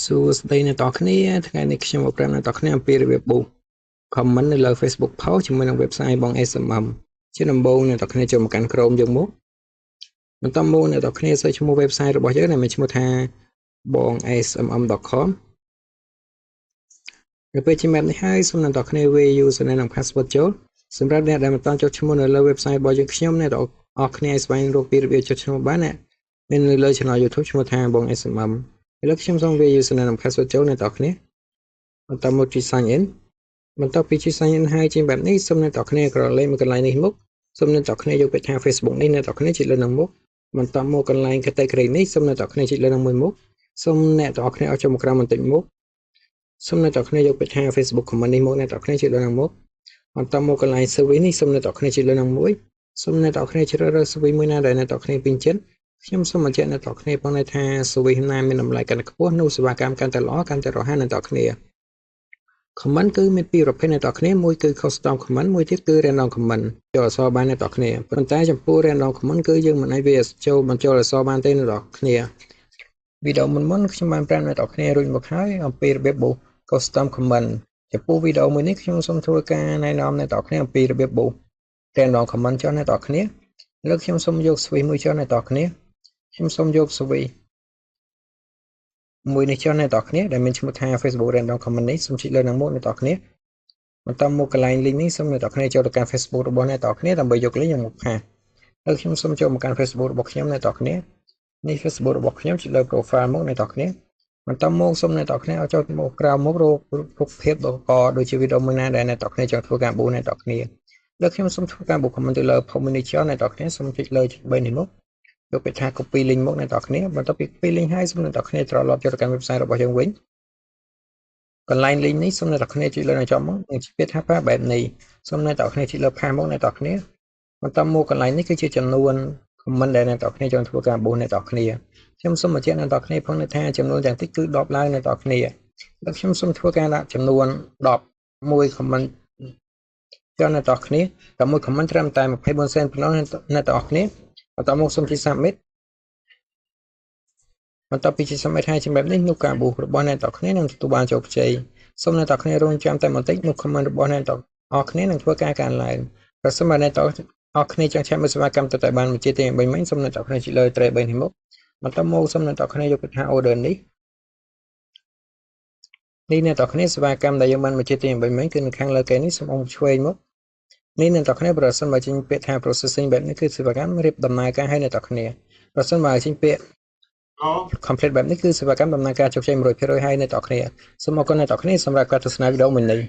សួស្តីអ្នកនរគ្នាថ្ងៃនេះខ្ញុំមកប្រាប់អ្នកនរគ្នាអំពីរបៀបប៊ូ comment នៅលើ Facebook post ជាមួយនឹង website បង SMM ជាដំបូងអ្នកនរគ្នាចូលមកកាន់ Chrome យើងមកបន្តមកអ្នកនរគ្នា search ឈ្មោះ website របស់យើងដែលមានឈ្មោះថាបង smm.com នៅពេលជំរាបនេះហើយសូមអ្នកនរគ្នាវាយ username និង password ចូលសម្រាប់អ្នកដែលមិនទាន់ចុះឈ្មោះនៅលើ website របស់យើងខ្ញុំអ្នកនរគ្នាស្វែងរកពីរបៀបចុះឈ្មោះបានមាននៅលើ channel YouTube ឈ្មោះថាបង SMM ឥឡូវខ្ញុំសូមវាយ username និង password ចូលអ្នកនរគ្នាបន្តមកទី sign in បន្ទាប់ពីជា sign in ហើយជាបែបនេះសូមអ្នកនរគ្នាក្រឡេកមកកន្លែងនេះមុខសូមអ្នកនរគ្នាយកពាក្យថា Facebook នេះអ្នកនរគ្នាចុចលើនឹងមុខបន្តមកកន្លែង category នេះសូមអ្នកនរគ្នាចុចលើនឹងមួយមុខសូមអ្នកនរគ្នាឲ្យចុះមកក្រោមបន្តិចមុខសូមអ្នកនរគ្នាយកពាក្យថា Facebook comment នេះមកអ្នកនរគ្នាចុចលើនឹងមុខបន្តមកកន្លែង service នេះសូមអ្នកនរគ្នាចុចលើនឹងមួយសូមអ្នកនរគ្នាជ្រើសរើស service មួយណាដែលអ្នកនរគ្នាពេញចិត្តខ្ញុំសូមបញ្ជាក់អ្នកនរគ្នាផងថា service ណាមានតម្លៃកាន់តែខ្ពស់នោះសេវាកម្មកាន់តែល្អកាន់តែរហ័សអ្នកនរគ្នា comment គឺមានពីរប្រភេទអ្នកនរគ្នាមួយគឺ custom comment មួយទៀតគឺ random comment ចូលអក្សរបានអ្នកនរគ្នាប៉ុន្តែចំពោះ random comment គឺយើងមិនអាចវាចូលបញ្ចូលអក្សរបានទេអ្នកនរគ្នាវីដេអូមុនខ្ញុំបានប្រាប់អ្នកនរគ្នារួចមកហើយអំពីរបៀបប៊ូ custom comment ចំពោះវីដេអូមួយនេះខ្ញុំសូមធ្វើការណែនាំអ្នកនរគ្នាអំពីរបៀបប៊ូ random comment ចុះអ្នកនរគ្នាឥឡូវខ្ញុំសូមយក switch មួយចុះអ្នកនរគ្នាខ្ញុំសូមយក switch មួយនេះចុះអ្នកនរគ្នាដែលមានឈ្មោះថា Facebook Random Comment នេះសូមចុចលើនឹងមកអ្នកនរគ្នាបន្តមកកន្លែង link នេះសូមអ្នកនរគ្នាចូលទៅកាន់ Facebook របស់អ្នកនរគ្នាដើម្បីយក link មកផាសហើយខ្ញុំសូមចូលមកកាន់ Facebook របស់ខ្ញុំអ្នកនរគ្នានេះ Facebook របស់ខ្ញុំចុចលើ profile មកអ្នកនរគ្នាបន្តមកសូមអ្នកនរគ្នាឲ្យចូលមកក្រៅមករករូបភាពដូចជាវីដេអូមួយណាដែលអ្នកនរគ្នាចង់ធ្វើការប៊ូអ្នកនរគ្នាแล้วខ្ញុំសូមធ្វើការប៊ូ comment ទៅលើ post នេះចុះអ្នកនរគ្នាសូមចុចលើ3នេះមកយកពាក្យថា copy link មកអ្នកនរគ្នាបន្ទាប់ពី copy link ហើយសូមអ្នកនរគ្នាត្រឡប់ចូលទៅកាន់ website របស់យើងវិញកន្លែង link នេះសូមអ្នកនរគ្នាចុចលើនៅចំមកនឹងជាពាក្យថាប៉ាបែបនេះសូមអ្នកនរគ្នាចុចលើផាសមកអ្នកនរគ្នាបន្តមកកន្លែងនេះគឺជាចំនួន comment ដែលអ្នកនរគ្នាចង់ធ្វើការប៊ូអ្នកនរគ្នាខ្ញុំសូមបញ្ជាក់អ្នកនរគ្នាផងថាចំនួនទាំងតិចគឺ10ឡើងអ្នកនរគ្នាแล้วខ្ញុំសូមធ្វើការដាក់ចំនួន11 comment ចុះអ្នកនរគ្នាតែមួយ comment ត្រឹមតែ24សេនប៉ុណ្ណោះអ្នកនរគ្នាបន្តមកសូមចុច submit បន្ទាប់ពីជា submit ហើយជាបែបនេះនោះការប៊ូរបស់អ្នកនរគ្នានឹងទទួលបានជោគជ័យសូមអ្នកនរគ្នារងចាំតែបន្តិចនោះ comment របស់អ្នកនរគ្នានឹងធ្វើការកើនឡើងប្រសិនបើអ្នកនរគ្នាចង់ឆែកមើលសេវាកម្មទៅតែបានមួយជាទី3មិញសូមអ្នកនរគ្នាចុចលើ tray 3នេះមកបន្តមកសូមអ្នកនរគ្នាយកពាក្យថា order នេះអ្នកនរគ្នាសេវាកម្មដែលយើងបានមួយជាទី3មិញគឺនៅខាងលើគេនេះសូមអុំឆ្វេងមកនេះអ្នកនរគ្នាប្រសិនបើចេញពាក្យថា processing បែបនេះគឺសេវាកម្មរៀបដំណើរការឲ្យអ្នកនរគ្នាប្រសិនបើចេញពាក្យ complete បែបនេះគឺសេវាកម្មដំណើរការជោគជ័យ 100% ហើយអ្នកនរគ្នាសូមអរគុណអ្នកនរគ្នាសម្រាប់ការទស្សនាវីដេអូមួយនេះ